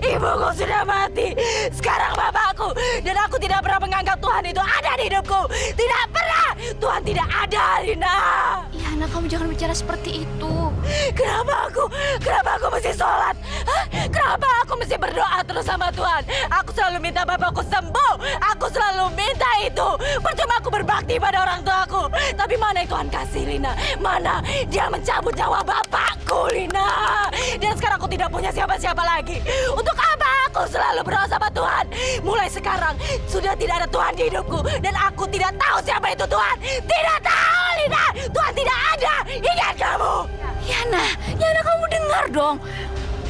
Ibuku sudah mati. Sekarang bapakku. Dan aku tidak pernah menganggap Tuhan itu ada di hidupku. Tidak pernah. Tuhan tidak ada, Lina. Ya, anak, kamu jangan bicara seperti itu. Kenapa aku mesti sholat? Hah? Kenapa aku mesti berdoa terus sama Tuhan? Aku selalu minta bapakku sembuh. Aku selalu minta itu. Percuma aku berbakti pada orang tuaku. Tapi mana yang Tuhan kasih, Lina? Mana? Dia mencabut nyawa bapakku, Lina. Dan sekarang aku tidak punya siapa-siapa lagi. Untuk apa aku selalu berdoa sama Tuhan? Mulai sekarang sudah tidak ada Tuhan di hidupku. Dan aku tidak tahu siapa itu Tuhan. Tidak tahu, Lina. Tuhan tidak ada. Ingat kamu. Yana, kamu dengar dong.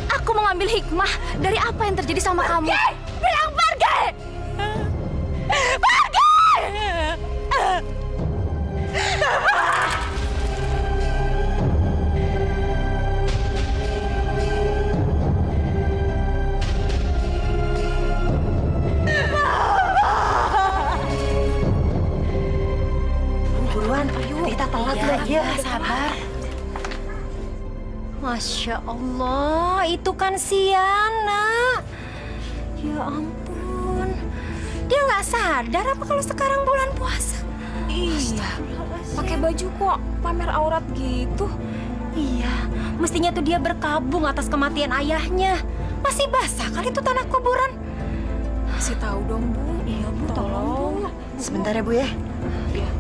Aku mengambil hikmah dari apa yang terjadi sama kamu. Bilang pergi! Pergi! Buruan, kita telat lagi ya. Sabar. Masya Allah, itu kan si Yana. Ya ampun, dia nggak sadar apa kalau sekarang bulan puasa? Iya, pakai baju kok pamer aurat gitu. Iya, mestinya tuh dia berkabung atas kematian ayahnya. Masih basah kali itu tanah kuburan. Kasih tahu dong, Bu. Iya, Bu, tolong. Sebentar ya, Bu ya. Iya.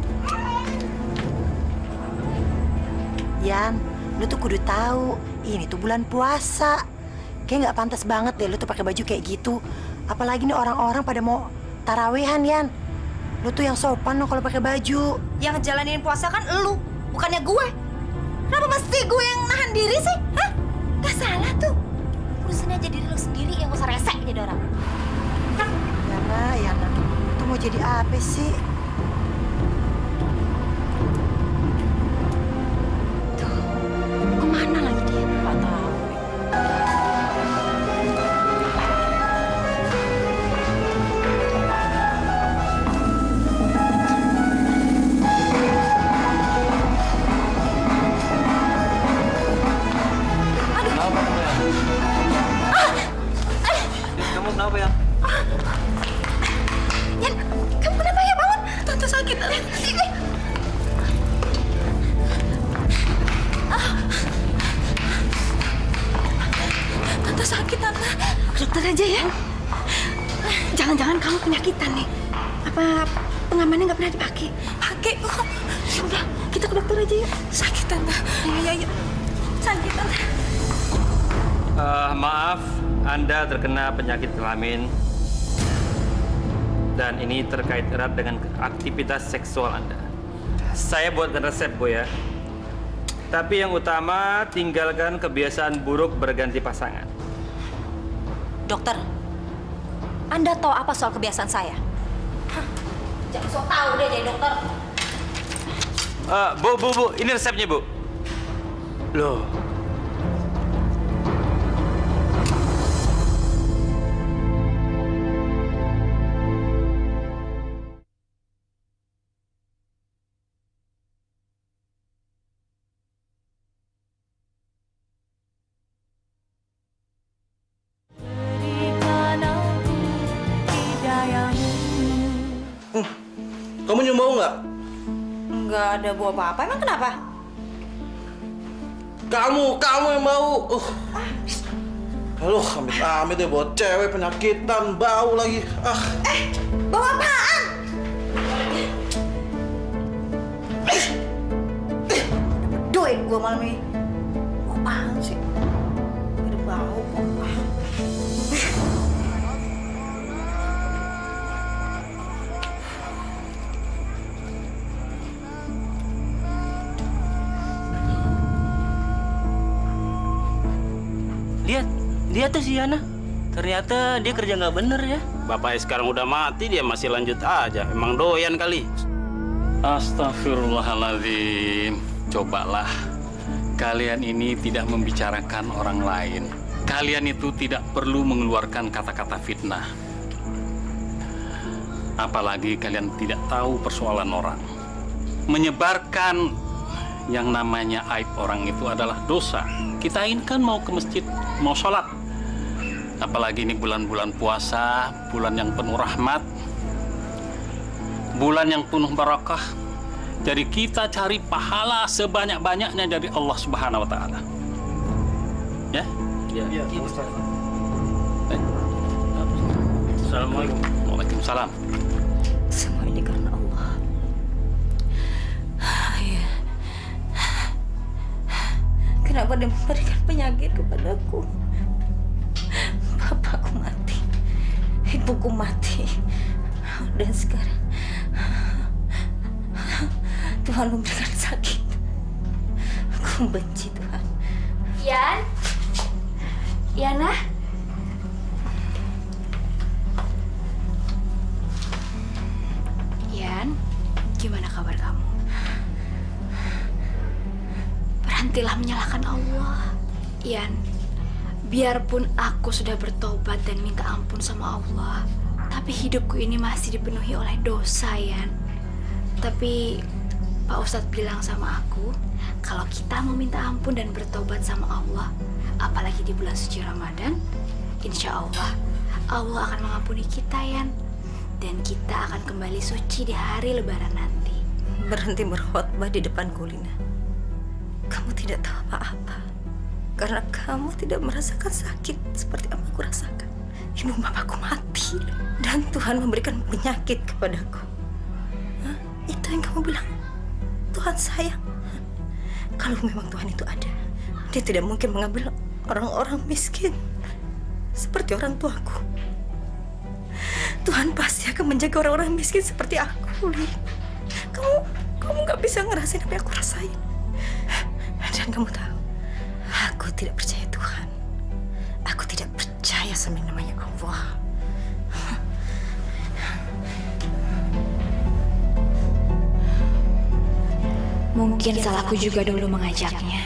Yan, lu tuh kudu tahu, ini tuh bulan puasa. Kayak nggak pantas banget deh lu tuh pakai baju kayak gitu. Apalagi nih orang-orang pada mau tarawehan, Yan. Lu tuh yang sopan lo kalau pakai baju. Yang jalanin puasa kan elu, bukannya gue. Kenapa mesti gue yang nahan diri sih? Hah? Gak salah tuh. Urusannya aja diri lu sendiri yang gak usah resek jadi orang. Yana, tuh mau jadi apa sih? Kemana lagi dia? Gak tahu. Kamu kenapa ya? Yan, kamu kenapa ya, bangun? Tante sakit. Tante sakit, Tante. Dokter aja ya. Jangan-jangan kamu penyakitan nih. Apa pengamannya nggak pernah dipakai? Pakai kok. Udah, kita ke dokter aja yuk. Sakit, Tante. Ayo. Sakit, Tante. Maaf, Anda terkena penyakit kelamin. Dan ini terkait erat dengan aktivitas seksual Anda. Saya buatkan resep, Bu ya. Tapi yang utama, tinggalkan kebiasaan buruk berganti pasangan. Dokter, Anda tahu apa soal kebiasaan saya? Hah, jangan sok tahu deh jadi dokter. Bu, ini resepnya, Bu. Loh. Kamu nyium bau nggak? Nggak ada buah apa-apa, emang kenapa? Kamu yang bau. Aduh, amit-amit deh buat cewek penyakitan, bau lagi. Bau apaan? Duit gua malam ini. Bau apaan sih? Ada bau kok. Lihat tuh si Yana. Ternyata dia kerja nggak bener ya. Bapaknya sekarang udah mati, dia masih lanjut aja. Emang doyan kali. Astagfirullahaladzim. Cobalah. Kalian ini tidak membicarakan orang lain. Kalian itu tidak perlu mengeluarkan kata-kata fitnah. Apalagi kalian tidak tahu persoalan orang. Menyebarkan yang namanya aib orang itu adalah dosa. Kita ini kan mau ke masjid, mau sholat. Apalagi ini bulan-bulan puasa, bulan yang penuh rahmat, bulan yang penuh barakah. Jadi kita cari pahala sebanyak-banyaknya dari Allah Subhanahu wa Ta'ala. Ya? Iya. Assalamualaikum. Waalaikumsalam. Semua ini karena Allah. Ya. Kenapa dia memberikan penyakit kepadaku? Bapakku mati, ibuku mati, dan sekarang Tuhan memberikan sakit. Aku benci Tuhan. Yan? Yana? Yan, gimana kabar kamu? Berhentilah menyalahkan Allah. Yan, biarpun aku sudah bertobat dan minta ampun sama Allah, tapi hidupku ini masih dipenuhi oleh dosa, Yan. Tapi Pak Ustadz bilang sama aku, kalau kita mau minta ampun dan bertobat sama Allah, apalagi di bulan suci Ramadan, insya Allah, Allah akan mengampuni kita, Yan. Dan kita akan kembali suci di hari Lebaran nanti. berhenti berkhotbah di depanku, Lina. Kamu tidak tahu apa-apa. Karena kamu tidak merasakan sakit seperti apa aku rasakan. Ibu bapakku mati dan Tuhan memberikan penyakit kepadaku. Hah? Itu yang kamu bilang. Tuhan sayang. Kalau memang Tuhan itu ada, Dia tidak mungkin mengambil orang-orang miskin seperti orang tuaku. Tuhan pasti akan menjaga orang-orang miskin seperti aku, Lin. Kamu gak bisa ngerasain apa yang aku rasain. Dan kamu tahu, aku tidak percaya Tuhan. Aku tidak percaya sama yang namanya Allah. Mungkin salahku juga dulu mengajaknya.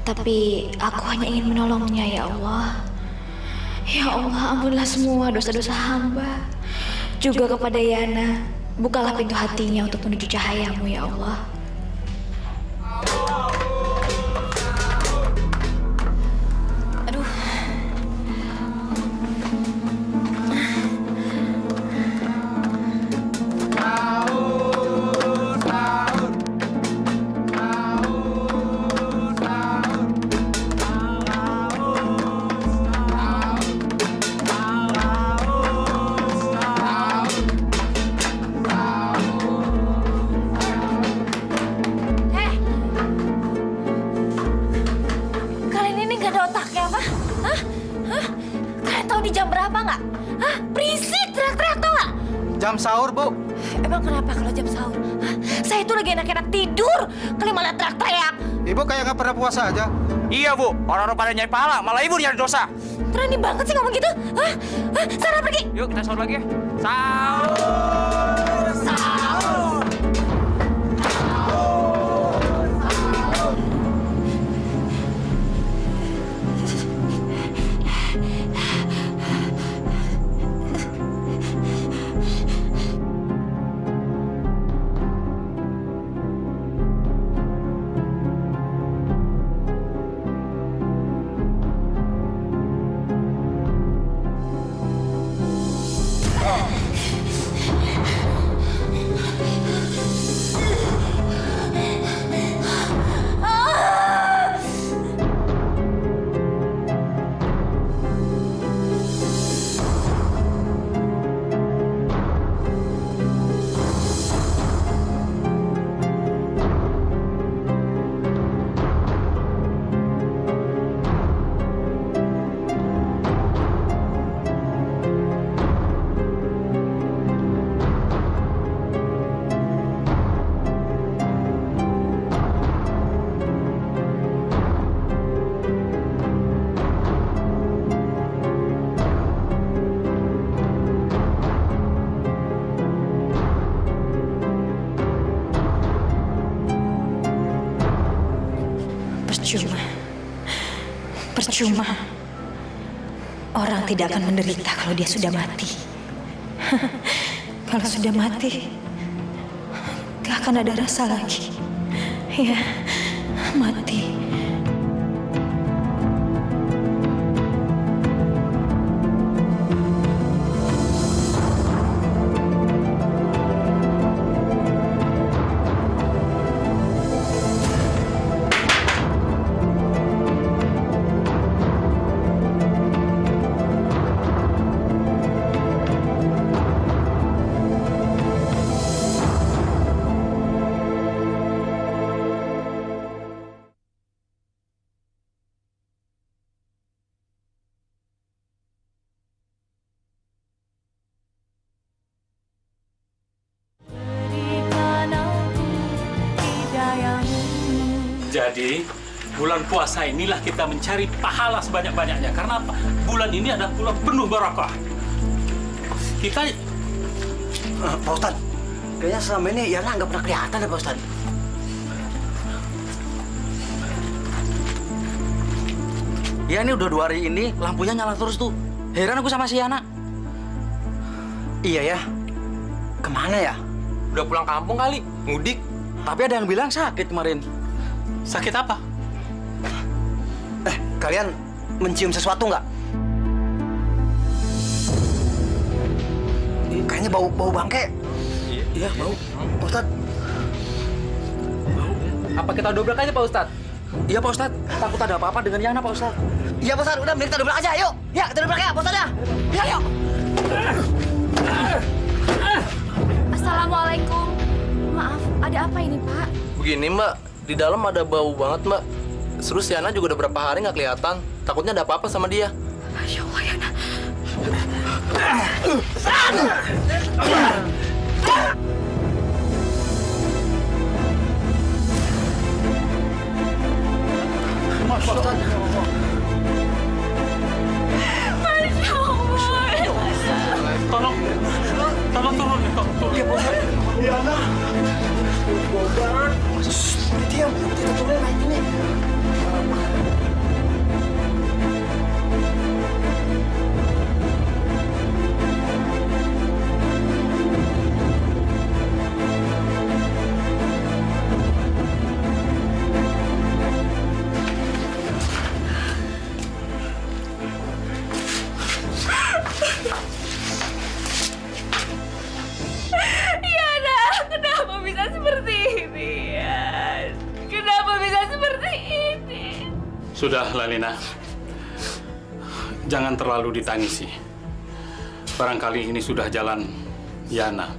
Tapi aku hanya ingin menolongnya, ya Allah. Ya Allah, ampunilah semua dosa-dosa hamba. Juga kepada Yana, bukalah pintu hatinya untuk menuju cahayamu, ya Allah. Aduh. Kalian ini gak ada otaknya apa? Hah? Hah? Kalian tahu di jam berapa nggak? Hah? Berisik, teriak-teriak tau nggak? Jam sahur, Bu. Emang kenapa kalau jam sahur? Hah? Saya itu lagi enak-enak tidur, kalian malah teriak-teriak. Ibu kayak nggak pernah puasa aja. Iya, Bu. Orang-orang pada nyari pahala, malah ibu nyari dosa. Berani banget sih ngomong gitu. Hah? Hah? Sana pergi. Yuk, kita sahur lagi ya. Sahur! Sahur! Percuma. Orang tidak akan menderita kalau dia sudah mati. Kalau sudah mati, gak akan ada rasa lagi. Ya, mati. Jadi, bulan puasa inilah kita mencari pahala sebanyak-banyaknya. Karena apa? Bulan ini adalah bulan penuh barakah. Kita... Pak Ustadz, kayaknya selama ini Yana nggak pernah kelihatan ya, Pak Ustadz. Ya, ini udah 2 hari ini lampunya nyala terus tuh. Heran aku sama si Yana. Iya ya. Kemana ya? Udah pulang kampung kali, mudik. Tapi ada yang bilang sakit kemarin. Sakit apa? Kalian mencium sesuatu nggak? Kayaknya bau bangke. Iya, bau. Ustadz, Apa kita dobrak aja Pak Ustadz? Iya Pak Ustadz, takut ada apa-apa dengan Yana Pak Ustadz. Iya Pak Ustadz, udah mending kita dobrak aja, yuk. Ya, kita dobrak ya, Pak Ustadz ya. Ya, yuk. Assalamualaikum. Maaf, ada apa ini, Pak? Begini Mbak, di dalam ada bau banget Mbak. Terus Yana juga udah berapa hari nggak kelihatan. Takutnya ada apa-apa sama dia. Ya Allah, Yana. Masya Allah. Tolong turun. Iya, Pak Ustadz. Yana. Diam, kita turun naik ini. Yana, kenapa bisa seperti ini, Yan? Kenapa bisa seperti ini? Sudah, Lalina. Jangan terlalu ditangisi. Barangkali ini sudah jalan Yana.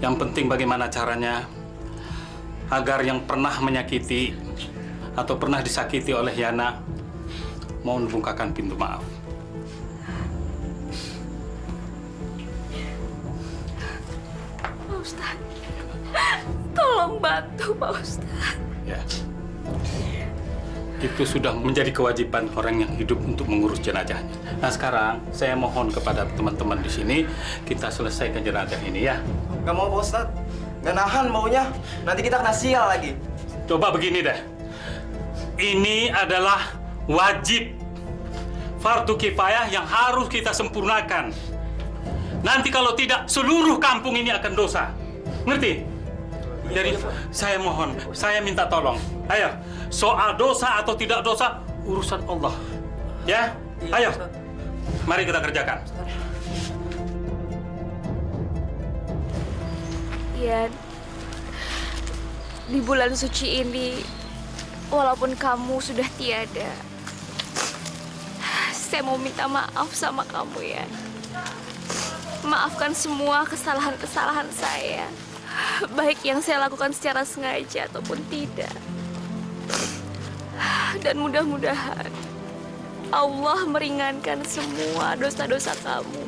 Yang penting bagaimana caranya agar yang pernah menyakiti atau pernah disakiti oleh Yana mau membukakan pintu maaf. Pak Ustadz, tolong bantu Pak Ustadz. Ya. Itu sudah menjadi kewajiban orang yang hidup untuk mengurus jenazahnya. Nah sekarang saya mohon kepada teman-teman di sini kita selesaikan jenazah ini ya. Nggak mau Pak Ustadz. Nggak nahan maunya. Nanti kita kena sial lagi. Coba begini deh. Ini adalah wajib fardu kifayah yang harus kita sempurnakan. Nanti kalau tidak, seluruh kampung ini akan dosa. Ngerti? Jadi saya mohon, saya minta tolong. Ayo, soal dosa atau tidak dosa, urusan Allah. Ya? Ayo, mari kita kerjakan. Yan, di bulan suci ini, walaupun kamu sudah tiada, saya mau minta maaf sama kamu, Yan. Maafkan semua kesalahan-kesalahan saya, baik yang saya lakukan secara sengaja ataupun tidak. Dan mudah-mudahan Allah meringankan semua dosa-dosa kamu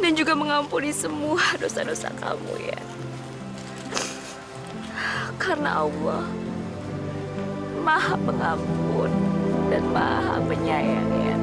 dan juga mengampuni semua dosa-dosa kamu, ya. Karena Allah Maha Pengampun dan Maha Penyayang, ya.